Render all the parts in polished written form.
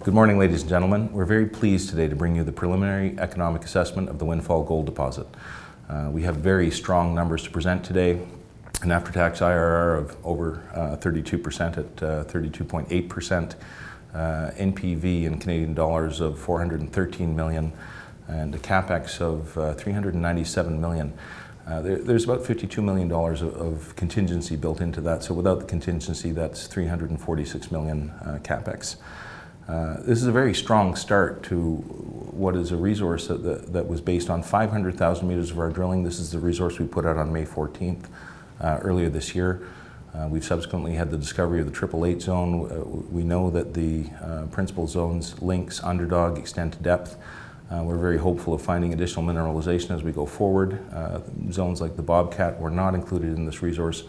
Good morning, ladies and gentlemen. We're very pleased today to bring you the preliminary economic assessment of the Windfall gold deposit. We have very strong numbers to present today. An after-tax IRR of over 32% at 32.8%, NPV in Canadian dollars of 413 million, and a capex of 397 million. There's about $52 million of contingency built into that, so without the contingency, that's 346 million capex. This is a very strong start to what is a resource that was based on 500,000 meters of our drilling. This is the resource we put out on May 14th earlier this year. We've subsequently had the discovery of the 888 zone. We know that the principal zones, Lynx, Underdog, extend to depth. We're very hopeful of finding additional mineralization as we go forward. Zones like the Bobcat were not included in this resource.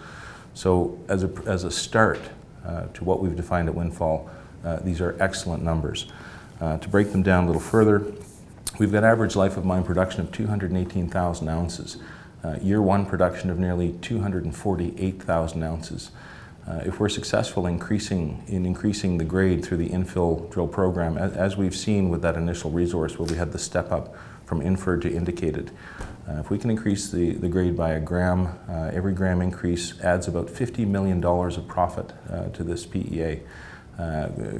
So as a start to what we've defined at Windfall, these are excellent numbers. To break them down a little further, we've got average life of mine production of 218,000 ounces. Year one production of nearly 248,000 ounces. If we're successful in increasing the grade through the infill drill program, as we've seen with that initial resource where we had the step up from inferred to indicated, if we can increase the grade by a gram, every gram increase adds about $50 million of profit to this PEA.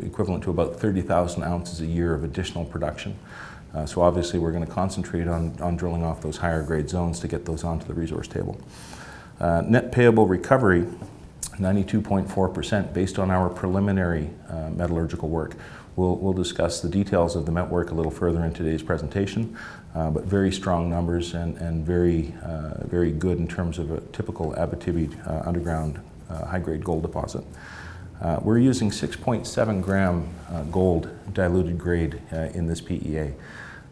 Equivalent to about 30,000 ounces a year of additional production. So obviously we're going to concentrate on drilling off those higher grade zones to get those onto the resource table. Net payable recovery, 92.4% based on our preliminary metallurgical work. We'll discuss the details of the met work a little further in today's presentation, but very strong numbers and very good in terms of a typical Abitibi underground high-grade gold deposit. We're using 6.7 gram gold diluted grade in this PEA.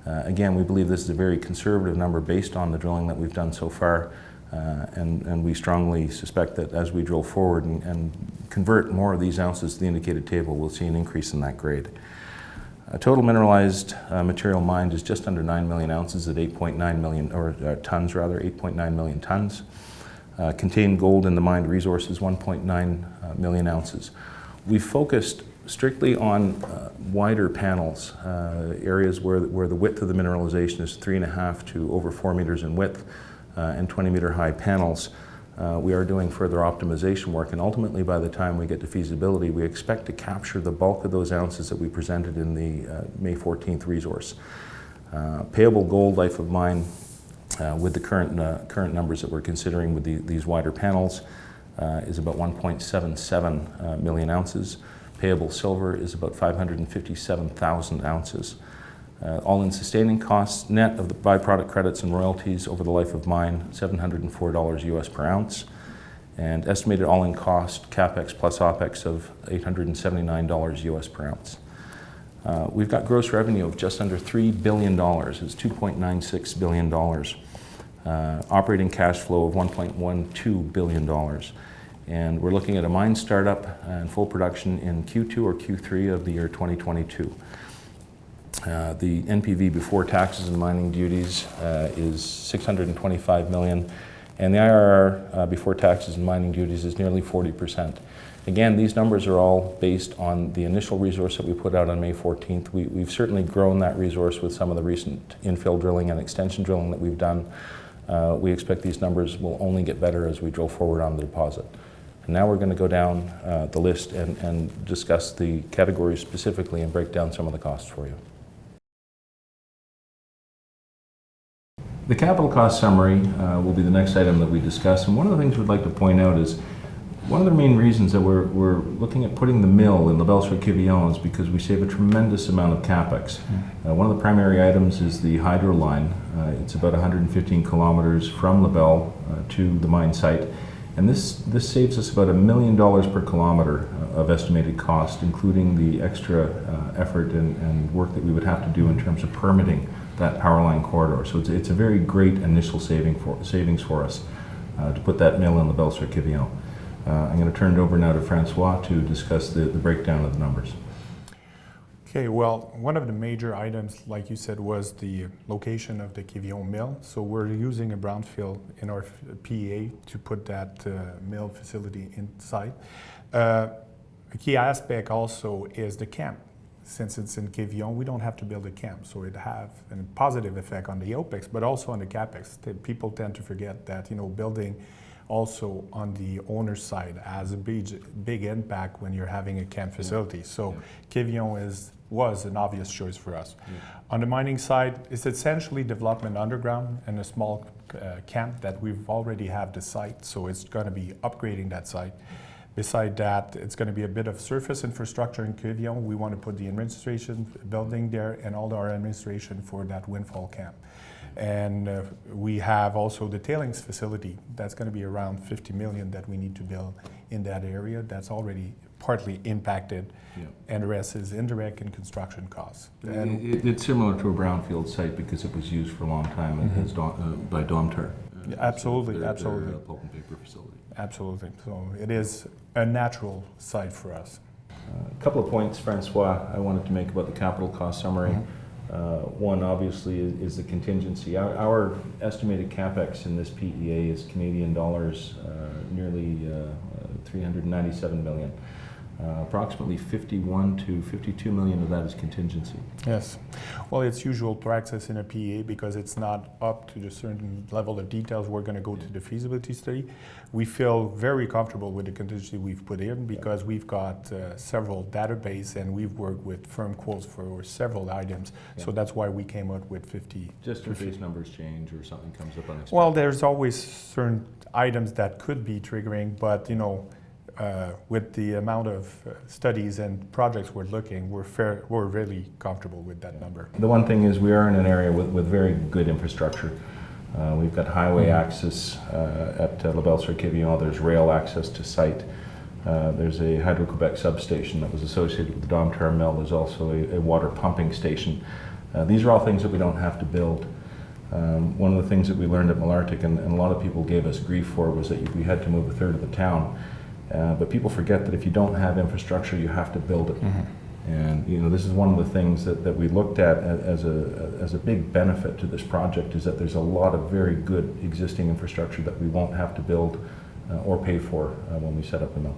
Again, we believe this is a very conservative number based on the drilling that we've done so far, and we strongly suspect that as we drill forward and convert more of these ounces to the indicated table, we'll see an increase in that grade. Total mineralized material mined is just under 9 million ounces at 8.9 million, or tons rather, 8.9 million tons. Contained gold in the mined resource is 1.9 million ounces. We've focused strictly on wider panels, areas where the width of the mineralization is 3.5 to over 4 meters in width, and 20-meter high panels. We are doing further optimization work, and ultimately by the time we get to feasibility, we expect to capture the bulk of those ounces that we presented in the May 14th resource. Payable gold life of mine with the current numbers that we're considering with these wider panels is about 1.77 million ounces. Payable silver is about 557,000 ounces. All-in sustaining costs, net of the byproduct credits and royalties over the life of mine, $704 US per ounce. And estimated all-in cost, capex plus opex, of $879 US per ounce. We've got gross revenue of just under $3 billion. It's $2.96 billion. Operating cash flow of $1.12 billion. And we're looking at a mine startup and full production in Q2 or Q3 of the year 2022. The NPV before taxes and mining duties is $625 million, and the IRR before taxes and mining duties is nearly 40%. Again, these numbers are all based on the initial resource that we put out on May 14th. We've certainly grown that resource with some of the recent infill drilling and extension drilling that we've done. We expect these numbers will only get better as we drill forward on the deposit. And now we're going to go down the list and discuss the categories specifically and break down some of the costs for you. The capital cost summary will be the next item that we discuss, and one of the things we'd like to point out is one of the main reasons that we're looking at putting the mill in Lebel-sur-Quevillon is because we save a tremendous amount of capex. One of the primary items is the hydro line. It's about 115 kilometers from Lebel to the mine site, and this saves us about $1 million per kilometer of estimated cost, including the extra effort and work that we would have to do in terms of permitting that power line corridor. So it's a very great initial savings for us to put that mill in Lebel-sur-Quevillon. I'm going to turn it over now to Francois to discuss the breakdown of the numbers. Okay, well, one of the major items, like you said, was the location of the Quevillon mill. So we're using a brownfield in our PEA to put that mill facility inside. A key aspect also is the camp. since it's in Quevillon, we don't have to build a camp, so it have a positive effect on the OPEX, but also on the CAPEX. People tend to forget that building also on the owner's side has a big impact when you're having a camp facility. So Quevillon was an obvious choice for us. On the mining side, it's essentially development underground and a small camp that we've already have the site, so it's going to be upgrading that site. Beside that, it's going to be a bit of surface infrastructure in Quevillon. We want to put the administration building there and all our administration for that Windfall camp. And we have also the tailings facility. That's going to be around 50 million that we need to build in that area. That's already partly impacted, and the rest is indirect and construction costs. And it's similar to a brownfield site because it was used for a long time as by Domtar. Absolutely, their absolutely. Pulp and paper facility. Absolutely. So it is a natural site for us. A couple of points, Francois, I wanted to make about the capital cost summary. One, obviously, is the contingency. Our estimated capex in this PEA is Canadian dollars, nearly 397 million. Approximately 51 to 52 million of that is contingency. Yes. Well, it's usual practice in a PEA because it's not up to the certain level of details. We're going to go to the feasibility study. We feel very comfortable with the contingency we've put in because we've got several database and we've worked with firm quotes for several items. So that's why we came up with 50. Just in case numbers change or something comes up unexpected. Well, there's always certain items that could be triggering, but with the amount of studies and projects we're looking, we're really comfortable with that number. The one thing is we are in an area with very good infrastructure. We've got highway access at Lebel-sur-Quevillon. There's rail access to site. There's a Hydro-Quebec substation that was associated with the Domtar mill. There's also a water pumping station. These are all things that we don't have to build. One of the things that we learned at Malartic, and a lot of people gave us grief for, was that we had to move a third of the town. But people forget that if you don't have infrastructure, you have to build it. And this is one of the things that we looked at as a big benefit to this project, is that there's a lot of very good existing infrastructure that we won't have to build or pay for when we set up the mill.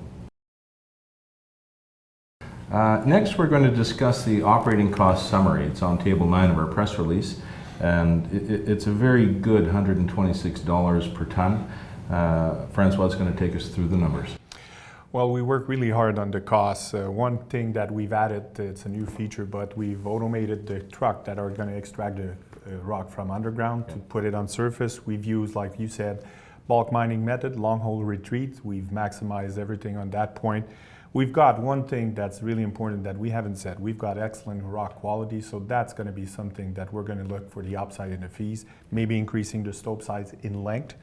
Next, we're going to discuss the operating cost summary. It's on table 9 of our press release, and it's a very good $126 per ton. Francois is going to take us through the numbers. Well, we work really hard on the costs. One thing that we've added, it's a new feature, but we've automated the truck that are going to extract the rock from underground to put it on surface. We've used, like you said, bulk mining method, long hole retreat. We've maximized everything on that point. We've got one thing that's really important that we haven't said. We've got excellent rock quality, so that's going to be something that we're going to look for the upside in the fees, maybe increasing the stope size in length.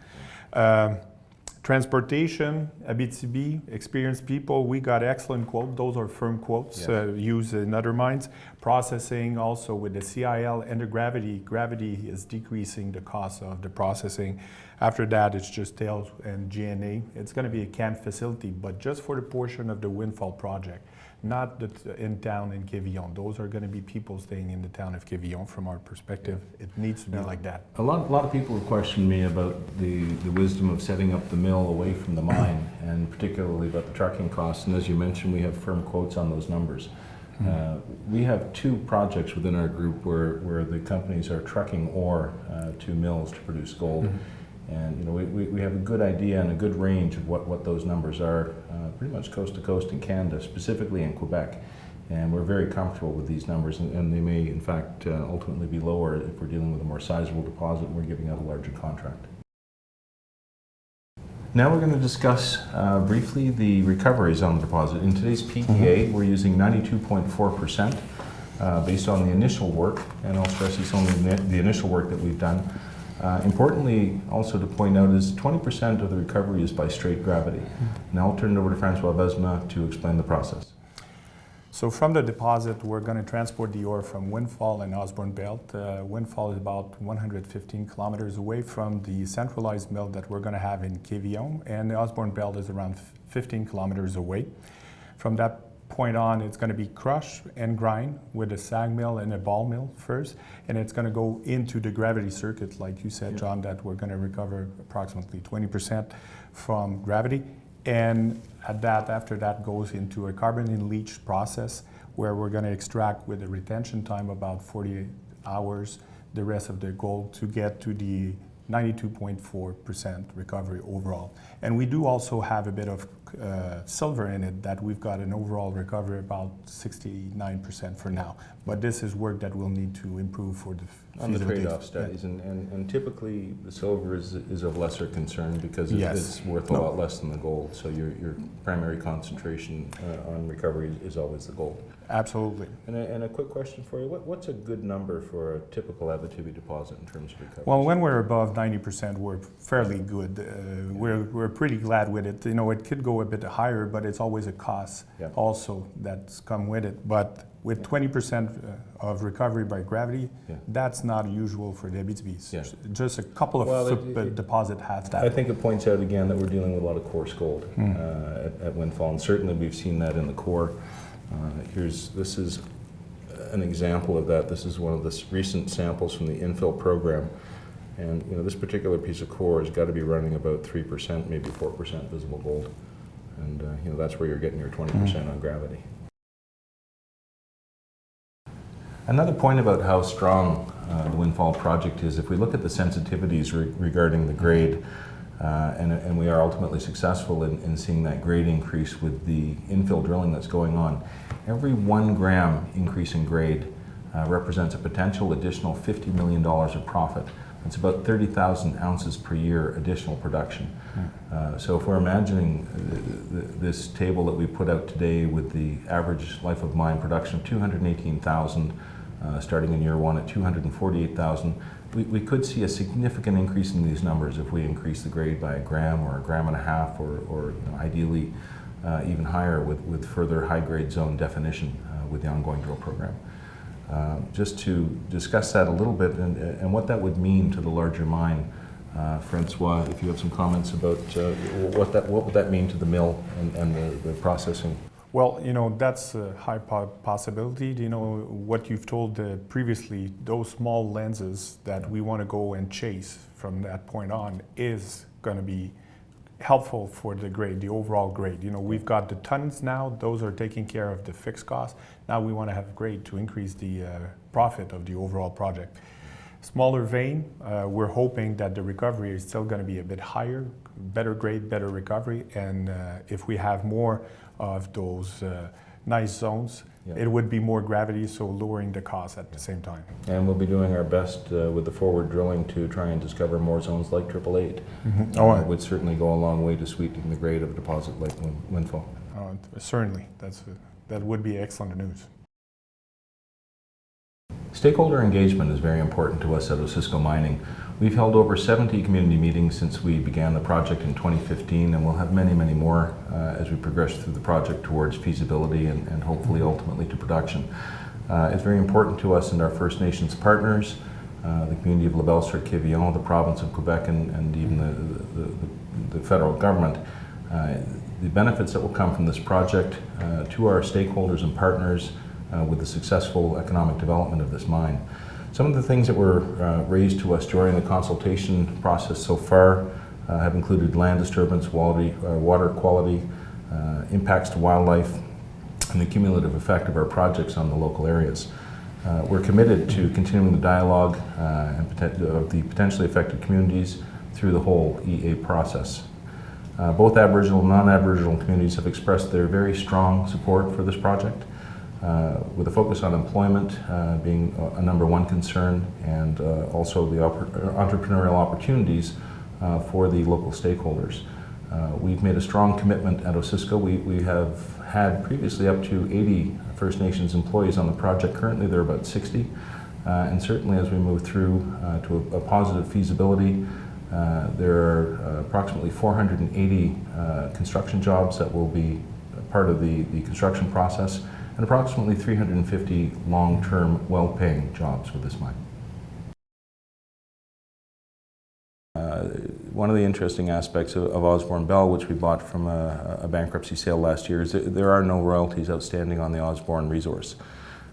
Transportation, Abitibi, experienced people, we got excellent quotes. Those are firm quotes used in other mines. Processing also with the CIL and the gravity. Gravity is decreasing the cost of the processing. After that, it's just tails and G&A. It's going to be a camp facility, but just for the portion of the Windfall project, not in town in Quevillon. Those are going to be people staying in the town of Quevillon from our perspective. It needs to be like that. A lot of people have questioned me about the wisdom of setting up the mill away from the mine, and particularly about the trucking costs. And as you mentioned, we have firm quotes on those numbers. We have 2 projects within our group where the companies are trucking ore to mills to produce gold. And we have a good idea and a good range of what those numbers are, pretty much coast to coast in Canada, specifically in Quebec. And we're very comfortable with these numbers, and they may in fact ultimately be lower if we're dealing with a more sizable deposit and we're giving out a larger contract. Now we're going to discuss briefly the recoveries on the deposit. In today's PEA, we're using 92.4% based on the initial work, and I'll stress it's only the initial work that we've done. Importantly, also to point out, is 20% of the recovery is by straight gravity. Now I'll turn it over to Francois Vesma to explain the process. So from the deposit, we're going to transport the ore from Windfall and Osborne Belt. Windfall is about 115 kilometers away from the centralized mill that we're going to have in Quevillon, and the Osborne Belt is around 15 kilometers away. From that point on, it's going to be crushed and grind with a SAG mill and a ball mill first, and it's going to go into the gravity circuit, like you said, John, that we're going to recover approximately 20% from gravity. And after that goes into a carbon-in-leach process where we're going to extract with a retention time about 48 hours the rest of the gold to get to the 92.4% recovery overall. And we do also have a bit of silver in it, that we've got an overall recovery about 69% for now. But this is work that we'll need to improve for the on the trade-off studies. Yeah. And typically the silver is of lesser concern because it's worth a lot less than the gold. So your primary concentration on recovery is always the gold. Absolutely. And a quick question for you. What's a good number for a typical Abitibi deposit in terms of recovery? Well, when we're above 90%, we're fairly good. We're pretty glad with it. You know, it could go a bit higher, but it's always a cost also that's come with it. But with 20% of recovery by gravity, that's not usual for the Abitibis. Yeah. Just a couple of deposits have that. I think it points out again that we're dealing with a lot of coarse gold at Windfall, and certainly we've seen that in the core. This is an example of that. This is one of the recent samples from the infill program, and this particular piece of core has got to be running about 3%, maybe 4% visible gold, and that's where you're getting your 20% on gravity. Another point about how strong the Windfall project is, if we look at the sensitivities regarding the grade, and we are ultimately successful in seeing that grade increase with the infill drilling that's going on, every 1 gram increase in grade represents a potential additional $50 million of profit. It's about 30,000 ounces per year additional production. So if we're imagining this table that we put out today with the average life of mine production of 218,000, starting in year 1 at 248,000, we could see a significant increase in these numbers if we increase the grade by 1 gram or 1.5 grams, or ideally even higher with further high-grade zone definition with the ongoing drill program. Just to discuss that a little bit and what that would mean to the larger mine, Francois, if you have some comments about what would that mean to the mill and the processing? Well, that's a high possibility. What you've told previously, those small lenses that we want to go and chase from that point on is going to be helpful for the grade, the overall grade. We've got the tons now, those are taking care of the fixed cost. Now we want to have grade to increase the profit of the overall project. Smaller vein, we're hoping that the recovery is still going to be a bit higher, better grade, better recovery, and if we have more of those nice zones, it would be more gravity, so lowering the cost at the same time. And we'll be doing our best with the forward drilling to try and discover more zones like 888. It would certainly go a long way to sweetening the grade of a deposit like Windfall. Certainly, that would be excellent news. Stakeholder engagement is very important to us at Osisko Mining. We've held over 70 community meetings since we began the project in 2015, and we'll have many, many more as we progress through the project towards feasibility and hopefully ultimately to production. It's very important to us and our First Nations partners, the community of Lebel-sur-Quevillon, the province of Quebec, and even the federal government. The benefits that will come from this project to our stakeholders and partners with the successful economic development of this mine. Some of the things that were raised to us during the consultation process so far have included land disturbance, water quality, impacts to wildlife, and the cumulative effect of our projects on the local areas. We're committed to continuing the dialogue of the potentially affected communities through the whole EA process. Both Aboriginal and non-Aboriginal communities have expressed their very strong support for this project, with a focus on employment being a #1 concern, and also the entrepreneurial opportunities for the local stakeholders. We've made a strong commitment at Osisko. We have had previously up to 80 First Nations employees on the project. Currently there are about 60, and certainly as we move through to a positive feasibility, there are approximately 480 construction jobs that will be part of the construction process, and approximately 350 long-term, well-paying jobs with this mine. One of the interesting aspects of Osborne Bell, which we bought from a bankruptcy sale last year, is that there are no royalties outstanding on the Osborne resource.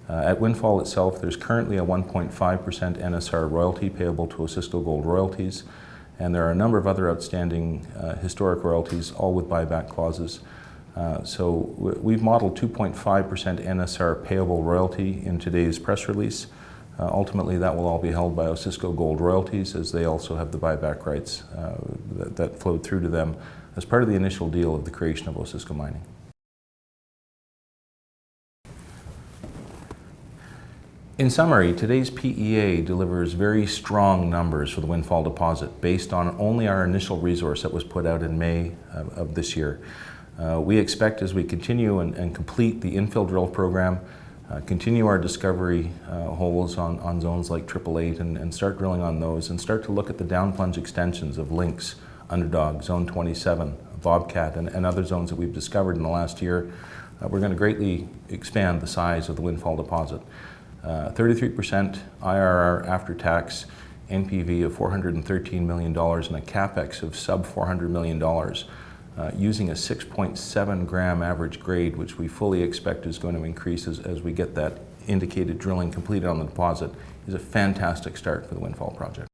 At Windfall itself, there's currently a 1.5% NSR royalty payable to Osisko Gold Royalties, and there are a number of other outstanding historic royalties, all with buyback clauses. We've modeled 2.5% NSR payable royalty in today's press release. Ultimately, that will all be held by Osisko Gold Royalties, as they also have the buyback rights that flowed through to them as part of the initial deal of the creation of Osisko Mining. In summary, today's PEA delivers very strong numbers for the Windfall deposit based on only our initial resource that was put out in May of this year. We expect, as we continue and complete the infill drill program, continue our discovery holes on zones like 888 and start drilling on those, and start to look at the down plunge extensions of Lynx, Underdog, Zone 27, Bobcat, and other zones that we've discovered in the last year. We're going to greatly expand the size of the Windfall deposit. 33% IRR after tax, NPV of $413 million and a CapEx of sub $400 million. Using a 6.7 gram average grade, which we fully expect is going to increase as we get that indicated drilling completed on the deposit, is a fantastic start for the Windfall project.